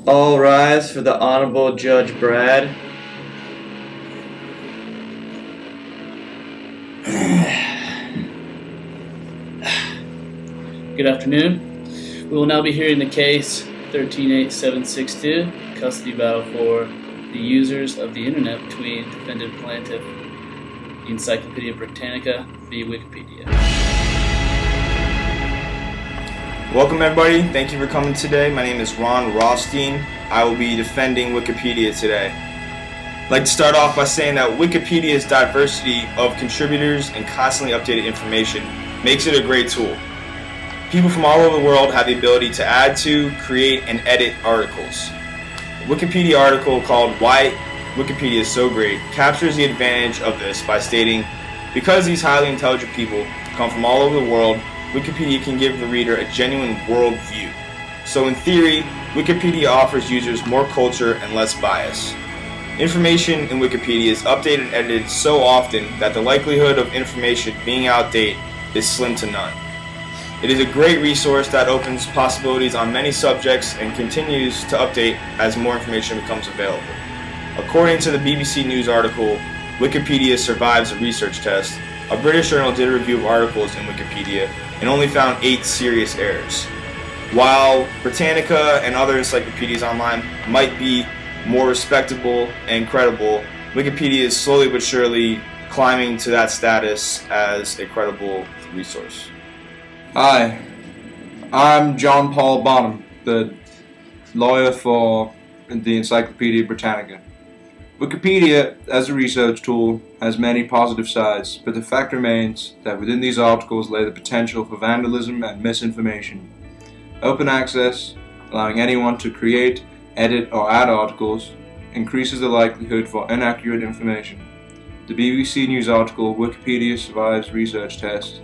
All rise for the Honorable Judge Brad. Good afternoon. We will now be hearing the case 138762, custody battle for the users of the internet between defendant plaintiff, the Encyclopedia Britannica v. Wikipedia. Welcome everybody, thank you for coming today. My name is Ron Rothstein. I will be defending Wikipedia today. I'd like to start off by saying that Wikipedia's diversity of contributors and constantly updated information makes it a great tool. People from all over the world have the ability to add to, create, and edit articles. A Wikipedia article called Why Wikipedia is So Great captures the advantage of this by stating, because these highly intelligent people come from all over the world, Wikipedia can give the reader a genuine world view. So in theory, Wikipedia offers users more culture and less bias. Information in Wikipedia is updated and edited so often that the likelihood of information being outdated is slim to none. It is a great resource that opens possibilities on many subjects and continues to update as more information becomes available. According to the BBC News article, Wikipedia survives a research test, a British journal did a review of articles in Wikipedia and only found 8 serious errors. While Britannica and other encyclopedias online might be more respectable and credible, Wikipedia is slowly but surely climbing to that status as a credible resource. Hi, I'm John Paul Bonham, the lawyer for the Encyclopedia Britannica. Wikipedia, as a research tool, has many positive sides, but the fact remains that within these articles lay the potential for vandalism and misinformation. Open access, allowing anyone to create, edit, or add articles, increases the likelihood for inaccurate information. The BBC News article, Wikipedia Survives Research Test,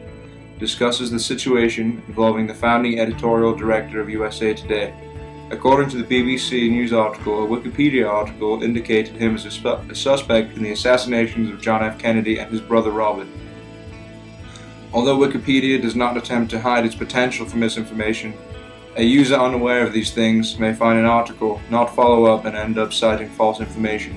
discusses the situation involving the founding editorial director of USA Today. According to the BBC News article, a Wikipedia article indicated him as a suspect in the assassinations of John F. Kennedy and his brother Robert. Although Wikipedia does not attempt to hide its potential for misinformation, a user unaware of these things may find an article, not follow up, and end up citing false information.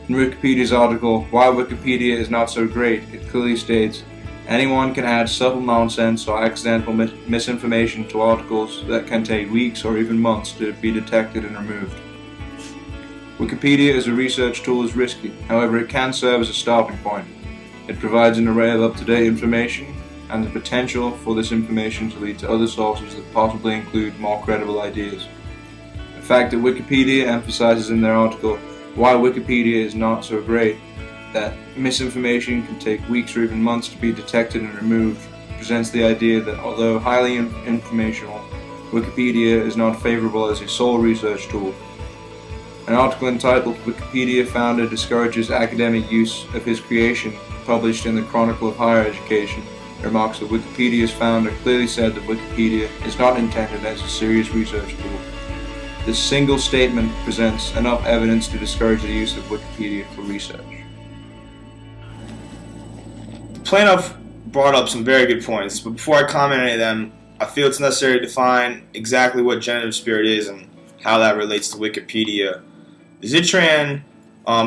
In Wikipedia's article, Why Wikipedia is Not So Great, it clearly states, anyone can add subtle nonsense or accidental misinformation to articles that can take weeks or even months to be detected and removed. Wikipedia as a research tool is risky, however it can serve as a starting point. It provides an array of up-to-date information and the potential for this information to lead to other sources that possibly include more credible ideas. The fact that Wikipedia emphasizes in their article why Wikipedia is not so great, that misinformation can take weeks or even months to be detected and removed, presents the idea that although highly informational, Wikipedia is not favorable as a sole research tool. An article entitled Wikipedia Founder Discourages Academic Use of His Creation, published in the Chronicle of Higher Education, remarks that Wikipedia's founder clearly said that Wikipedia is not intended as a serious research tool. This single statement presents enough evidence to discourage the use of Wikipedia for research. Plaintiff brought up some very good points, but before I comment on any of them, I feel it's necessary to define exactly what generative spirit is and how that relates to Wikipedia. Zitran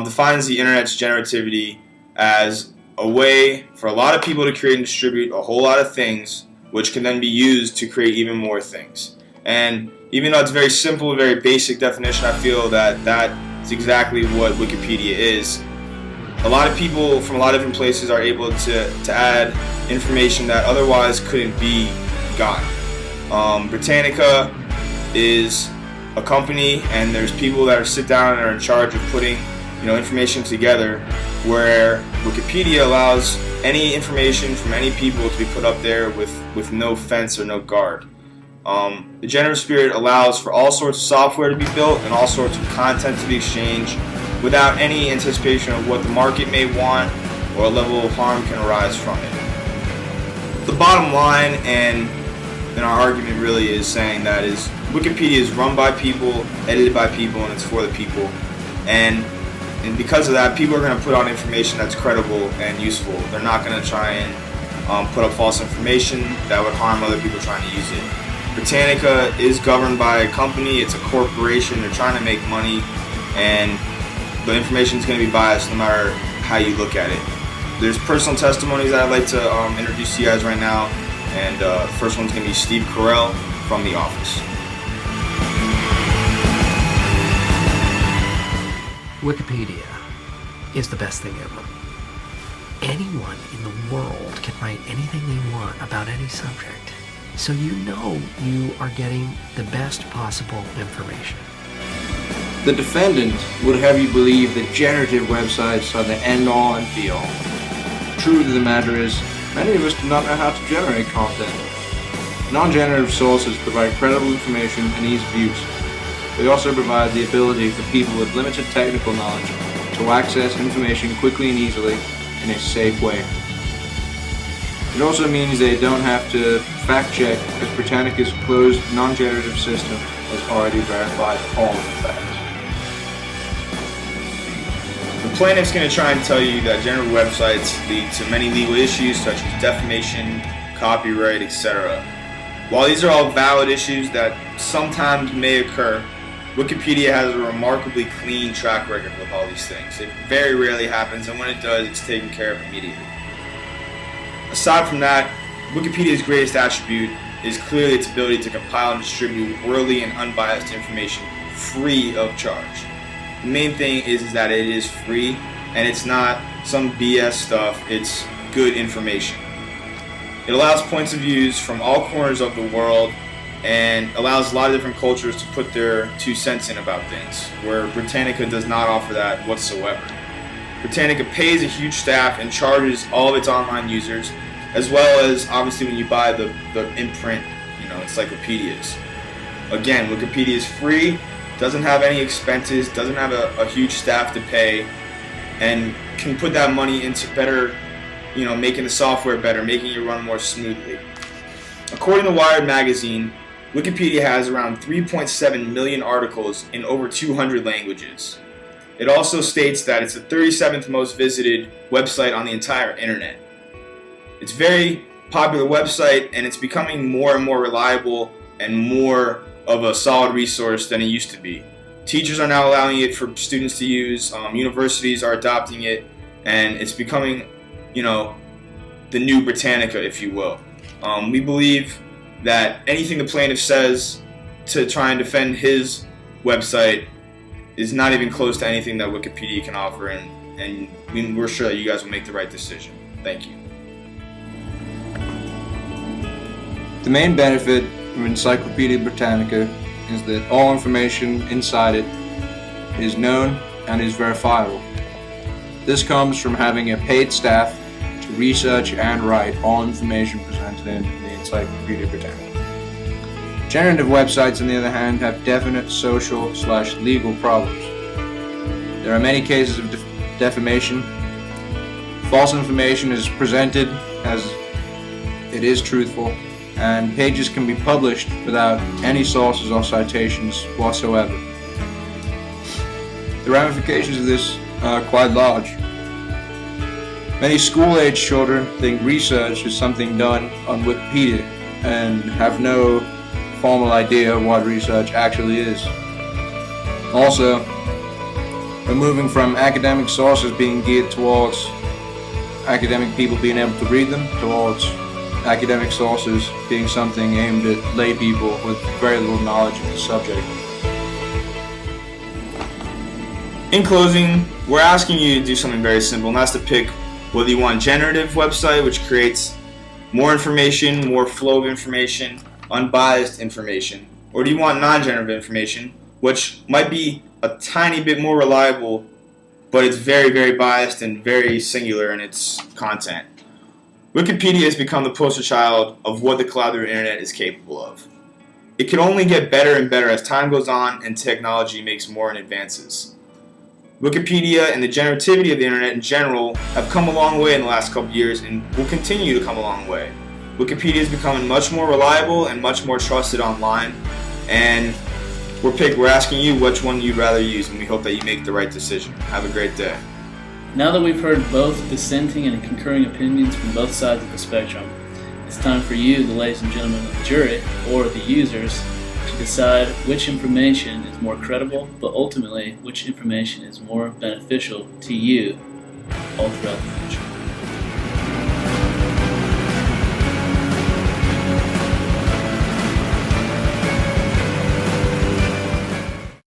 defines the internet's generativity as a way for a lot of people to create and distribute a whole lot of things, which can then be used to create even more things. And even though it's a very simple, very basic definition, I feel that that is exactly what Wikipedia is. A lot of people from a lot of different places are able to add information that otherwise couldn't be gotten. Britannica is a company, and there's people that sit down and are in charge of putting information together, where Wikipedia allows any information from any people to be put up there with no fence or no guard. The generative spirit allows for all sorts of software to be built and all sorts of content to be exchanged without any anticipation of what the market may want or a level of harm can arise from it. The bottom line and our argument really is saying that is Wikipedia is run by people, edited by people, and it's for the people. And because of that, people are going to put out information that's credible and useful. They're not going to try and put up false information that would harm other people trying to use it. Britannica is governed by a company. It's a corporation. They're trying to make money, and the information is going to be biased no matter how you look at it. There's personal testimonies that I'd like to introduce to you guys right now, and the first one's going to be Steve Carell from The Office. Wikipedia is the best thing ever. Anyone in the world can write anything they want about any subject, so you know you are getting the best possible information. The defendant would have you believe that generative websites are the end-all and be-all. Truth of the matter is, many of us do not know how to generate content. Non-generative sources provide credible information and ease of use. They also provide the ability for people with limited technical knowledge to access information quickly and easily in a safe way. It also means they don't have to fact-check, as Britannica's closed non-generative system has already verified all of the facts. The plaintiff's going to try and tell you that generative websites lead to many legal issues such as defamation, copyright, etc. While these are all valid issues that sometimes may occur, Wikipedia has a remarkably clean track record with all these things. It very rarely happens, and when it does, it's taken care of immediately. Aside from that, Wikipedia's greatest attribute is clearly its ability to compile and distribute worldly and unbiased information free of charge. The main thing is that it is free, and it's not some BS stuff, it's good information. It allows points of views from all corners of the world and allows a lot of different cultures to put their 2 cents in about things, where Britannica does not offer that whatsoever. Britannica pays a huge staff and charges all of its online users, as well as obviously when you buy the imprint, encyclopedias. Again, Wikipedia is free, doesn't have any expenses, doesn't have a huge staff to pay, and can put that money into better, making the software better, making it run more smoothly. According to Wired magazine, Wikipedia has around 3.7 million articles in over 200 languages. It also states that it's the 37th most visited website on the entire internet. It's a very popular website, and it's becoming more and more reliable and more of a solid resource than it used to be. Teachers are now allowing it for students to use, universities are adopting it, and it's becoming, the new Britannica, if you will. We believe that anything the plaintiff says to try and defend his website is not even close to anything that Wikipedia can offer, and we're sure that you guys will make the right decision. Thank you. The main benefit of Encyclopedia Britannica is that all information inside it is known and is verifiable. This comes from having a paid staff to research and write all information presented in the Encyclopedia Britannica. Generative websites, on the other hand, have definite social/legal problems. There are many cases of defamation. False information is presented as it is truthful, and pages can be published without any sources or citations whatsoever. The ramifications of this are quite large. Many school-age children think research is something done on Wikipedia and have no formal idea of what research actually is. Also, we're moving from academic sources being geared towards academic people being able to read them towards academic sources being something aimed at lay people with very little knowledge of the subject. In closing, we're asking you to do something very simple, and that's to pick whether you want a generative website, which creates more information, more flow of information, unbiased information, or do you want non-generative information, which might be a tiny bit more reliable, but it's very, very biased and very singular in its content. Wikipedia has become the poster child of what the collaborative internet is capable of. It can only get better and better as time goes on and technology makes more advances. Wikipedia and the generativity of the internet in general have come a long way in the last couple years and will continue to come a long way. Wikipedia is becoming much more reliable and much more trusted online, and we're asking you which one you'd rather use, and we hope that you make the right decision. Have a great day. Now that we've heard both dissenting and concurring opinions from both sides of the spectrum, It's time for you, the ladies and gentlemen of the jury, or the users, to decide which information is more credible, but ultimately which information is more beneficial to you all throughout the future.